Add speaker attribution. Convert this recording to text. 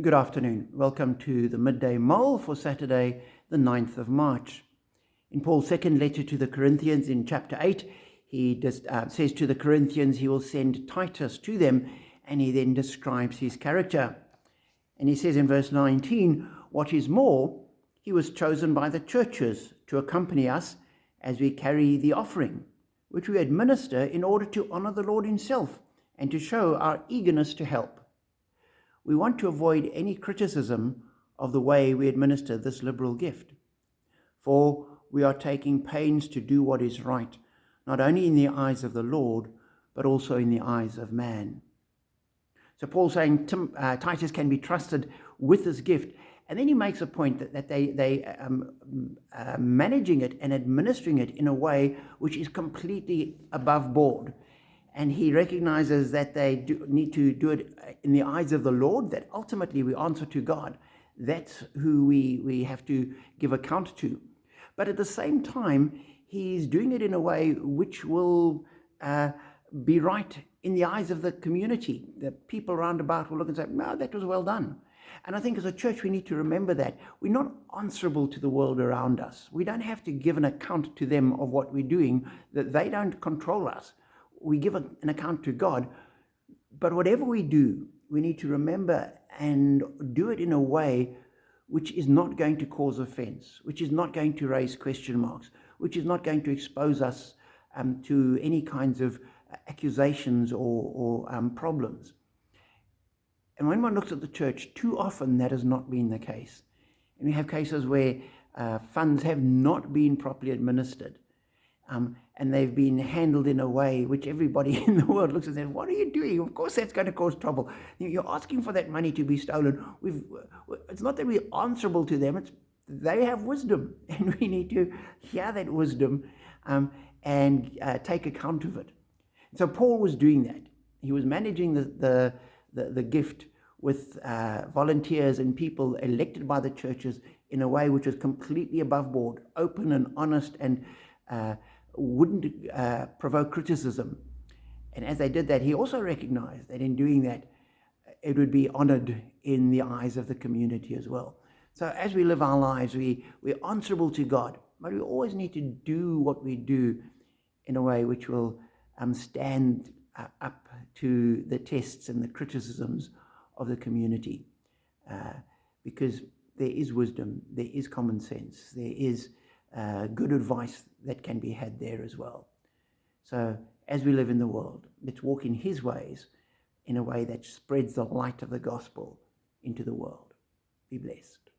Speaker 1: Good afternoon. Welcome to the Midday Mull for Saturday, the 9th of March. In Paul's second letter to the Corinthians in chapter 8, he says to the Corinthians he will send Titus to them, and he then describes his character. And he says in verse 19, what is more, he was chosen by the churches to accompany us as we carry the offering, which we administer in order to honor the Lord himself and to show our eagerness to help. We want to avoid any criticism of the way we administer this liberal gift, for we are taking pains to do what is right, not only in the eyes of the Lord, but also in the eyes of man. So Paul's saying Titus can be trusted with this gift, and then he makes a point that they managing it and administering it in a way which is completely above board. And he recognizes that they need to do it in the eyes of the Lord, that ultimately we answer to God. That's who we have to give account to. But at the same time, he's doing it in a way which will be right in the eyes of the community. The people around about will look and say, no, that was well done. And I think as a church, we need to remember that we're not answerable to the world around us. We don't have to give an account to them of what we're doing, that they don't control us. We give an account to God, but whatever we do, we need to remember and do it in a way which is not going to cause offense, which is not going to raise question marks, which is not going to expose us to any kinds of accusations or problems. And when one looks at the church, too often that has not been the case. And we have cases where funds have not been properly administered. And they've been handled in a way which everybody in the world looks and says, what are you doing? Of course that's going to cause trouble. You're asking for that money to be stolen. It's not that we're answerable to them. They have wisdom, and we need to hear that wisdom and take account of it. So Paul was doing that. He was managing the gift with volunteers and people elected by the churches in a way which was completely above board, open and honest, and wouldn't provoke criticism. And as they did that, he also recognized that in doing that, it would be honored in the eyes of the community as well. So as we live our lives, we're answerable to God, but we always need to do what we do in a way which will stand up to the tests and the criticisms of the community, because there is wisdom, there is common sense, there is good advice that can be had there as well. So as we live in the world, let's walk in his ways in a way that spreads the light of the gospel into the world. Be blessed.